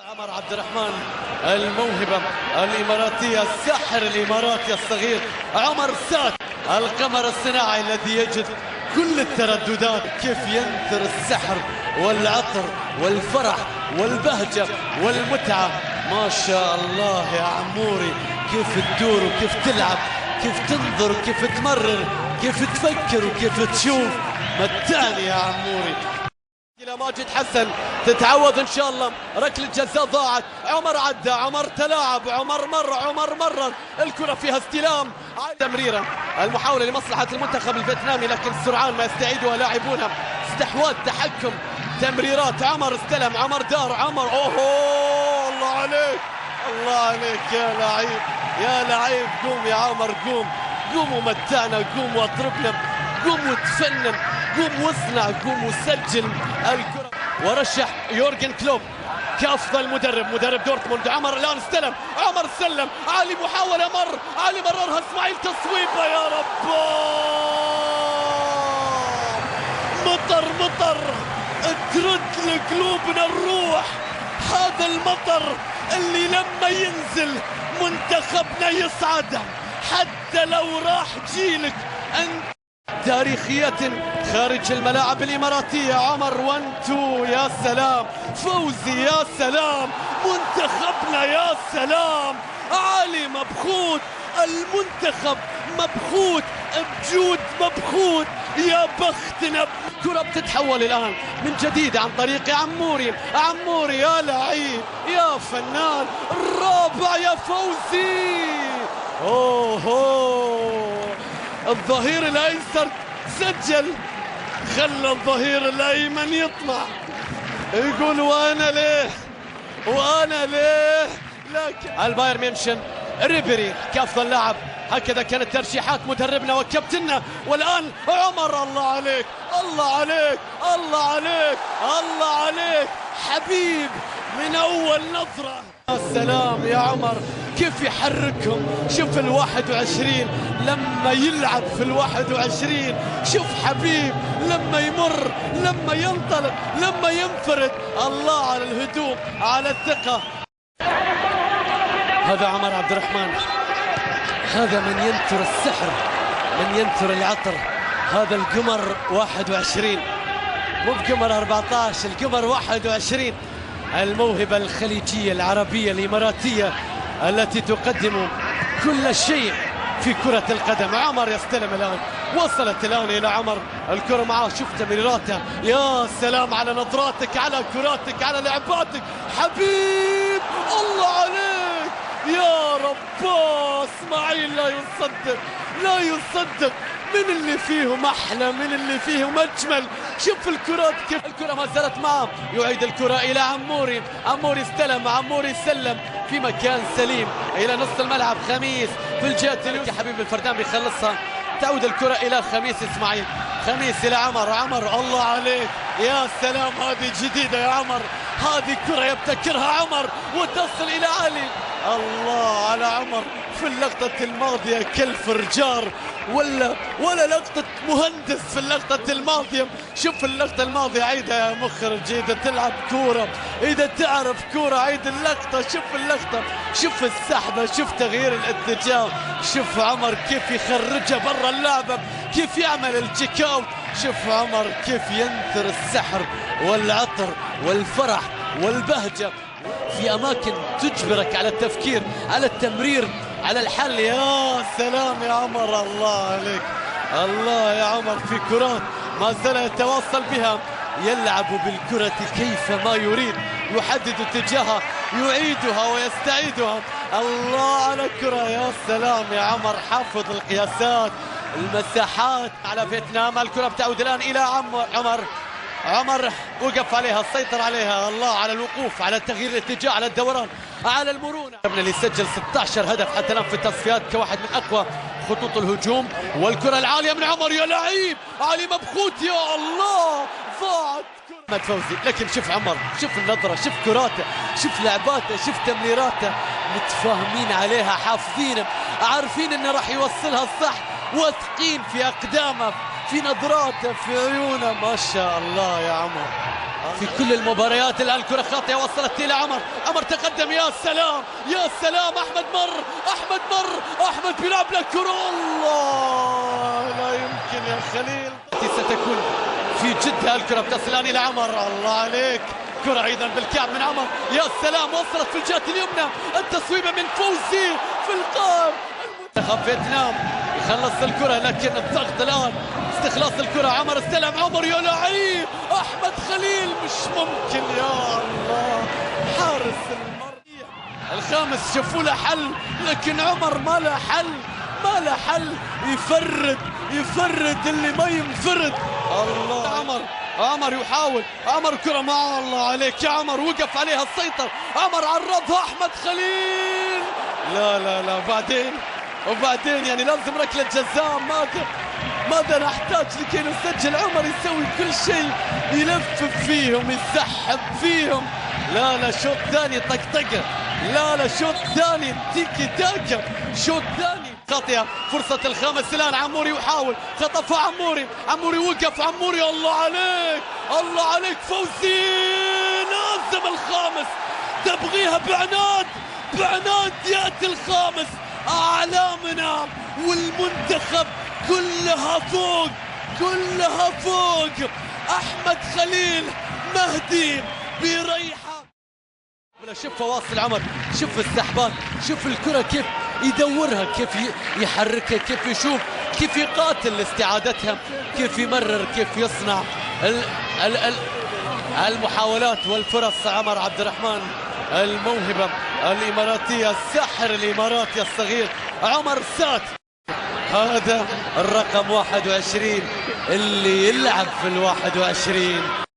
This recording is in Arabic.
عمر عبد الرحمن الموهبة الإماراتية، الساحر الإماراتي الصغير عمر سات، القمر الصناعي الذي يجد كل الترددات، كيف ينثر السحر والعطر والفرح والبهجة والمتعة. ما شاء الله يا عموري، كيف تدور وكيف تلعب، كيف تنظر وكيف تمرر، كيف تفكر وكيف تشوف. متعني يا عموري. إلى ماجد حسن، تتعوض إن شاء الله. ركلة جزاء ضاعت، عمر عدى، عمر تلاعب، عمر مرر الكرة فيها استلام، تمريرة، المحاولة لمصلحة المنتخب الفيتنامي لكن سرعان ما يستعيدها لاعبونها. استحواذ، تحكم، تمريرات. عمر استلم، عمر دار، عمر اوه الله عليك، الله عليك يا لعيب، يا لعيب. قوم يا عمر، قوم ومتعنا، قوم واطربنا، قوم وتفنن، قوم واصنع، قوم وسجل الكرة. ورشح يورجن كلوب كأفضل مدرب دورتموند. عمر الآن استلم، عمر سلم، علي محاولة، علي مررها، اسماعيل تصويبة، يا رب. مطر ترد لقلوبنا الروح. هذا المطر اللي لما ينزل منتخبنا يصعد، حتى لو راح جيلك انت. تاريخية خارج الملاعب الإماراتية. عمر 1-2، يا سلام. فوزي، يا سلام. منتخبنا، يا سلام. علي مبخوت، المنتخب مبخوت، بجود مبخوت، يا بختنا. كرة بتتحول الآن من جديد عن طريق عموري، يا لعيب، يا فنان. الرابع يا فوزي. الظهير الايسر سجل، خلى الظهير الايمن يطلع يقول وانا ليه. لكن البايرن ميونخ ريبيري كافضل لاعب. هكذا كانت ترشيحات مدربنا وكابتننا. والان عمر، الله عليك، الله عليك، الله عليك، الله عليك، حبيب من اول نظره. السلام يا عمر، كيف يحركهم. شوف 21 لما يلعب في 21، شوف حبيب لما يمر، لما ينطلق، لما ينفرد. الله على الهدوء، على الثقة. هذا عمر عبد الرحمن، هذا من ينثر السحر، من ينثر العطر. هذا القمر 21، مو بقمر 14، القمر 21. الموهبة الخليجية العربية الإماراتية التي تقدم كل شيء في كرة القدم. عمر يستلم الآن، وصلت الآن إلى عمر الكرة معاه. شوف تمريراته، يا سلام على نظراتك، على كراتك، على لعباتك حبيب. الله عليك يا رب. اسماعيل لا يصدق من اللي فيهم أحلى، من اللي فيهم أجمل. شوف الكرات كيف الكرة ما زالت معه. يعيد الكرة إلى عموري استلم، عموري سلم في مكان سليم إلى نص الملعب. خميس في الجهة اليمنى، حبيب الفردان بيخلصها. تعود الكرة إلى خميس إسماعيل، خميس إلى عمر، الله عليك، يا سلام. هذه جديدة يا عمر، هذه كرة يبتكرها عمر وتصل إلى علي. الله على عمر في اللقطة الماضية كالفرجار، ولا لقطة مهندس في اللقطة الماضية. شوف اللقطة الماضية، عيدها يا مخرج إذا تلعب كورة، إذا تعرف كورة، عيد اللقطة. شوف اللقطة، شوف السحبة، شوف تغيير الاتجاه، شوف عمر كيف يخرجها برا اللعبة، كيف يعمل التشيك اوت. شوف عمر كيف ينثر السحر والعطر والفرح والبهجة في أماكن تجبرك على التفكير، على التمرير، على الحل. يا سلام يا عمر، الله عليك، الله يا عمر. في كرات ما زال يتواصل بها، يلعب بالكرة كيفما يريد، يحدد اتجاهها، يعيدها ويستعيدها. الله على الكرة، يا سلام يا عمر. حافظ القياسات، المساحات على فيتنام. الكرة بتعود الآن إلى عمر وقف عليها، سيطر عليها. الله على الوقوف، على تغيير الاتجاه، على الدوران، على المرونة. اللي سجل 16 هدف حتى الآن في التصفيات كواحد من أقوى خطوط الهجوم. والكرة العالية من عمر، يا لعيب، علي مبخوت، يا الله. ضاعت محمد فوزي، لكن شوف عمر، شوف النظرة، شوف كراته، شوف لعباته، شوف تمريراته. متفاهمين عليها، حافظين، عارفين انه راح يوصلها الصح، واثقين في أقدامه، في نظراته، في عيونه. ما شاء الله يا عمر. في كل المباريات. الآن الكرة خاطئة وصلت إلى عمر. عمر تقدم. يا سلام يا سلام. أحمد أحمد بيلعب لك كرة. الله لا يمكن يا خليل. ستكون في جدة. الكرة بتصل الآن إلى عمر. الله عليك. كرة أيضا بالكعب من عمر. يا سلام وصلت في الجهة اليمنى. التصويبة من فوزي في القائم. منتخب فيتنام يخلص الكرة لكن الضغط الآن. استخلاص الكرة. عمر استلم. عمر يا لعيب. أحمد خليل مش ممكن. يا الله حارس المرمى الخامس شافوا له حل لكن عمر ما له حل. يفرد اللي ما ينفرد. الله. عمر يحاول. عمر كرة ما الله عليك يا عمر. وقف عليها السيطر. عمر عرضها. أحمد خليل. لا وبعدين يعني لازم ركلة جزاء. ماذا نحتاج لكي نسجل؟ عمر يسوي كل شيء. يلف فيهم يسحب فيهم. لا شوط ثاني طقطقة. لا شوط ثاني تيكي تاكا. شوط ثاني خاطئة. فرصة الخامس الآن. عموري يحاول. خطفها عموري وقف. عموري الله عليك فوزي. لازم الخامس. تبغيها بعناد يأتي الخامس. أعلامنا والمنتخب كلها فوق. أحمد خليل مهدي بيريحه. شوف فواصل عمر. شوف السحبات. شوف الكرة كيف يدورها. كيف يحركها. كيف يشوف. كيف يقاتل لاستعادتها. كيف يمرر. كيف يصنع المحاولات والفرص. عمر عبد الرحمن الموهبة الإماراتية. الساحر الإماراتي الصغير عمر سات. هذا الرقم 21 اللي يلعب في 21.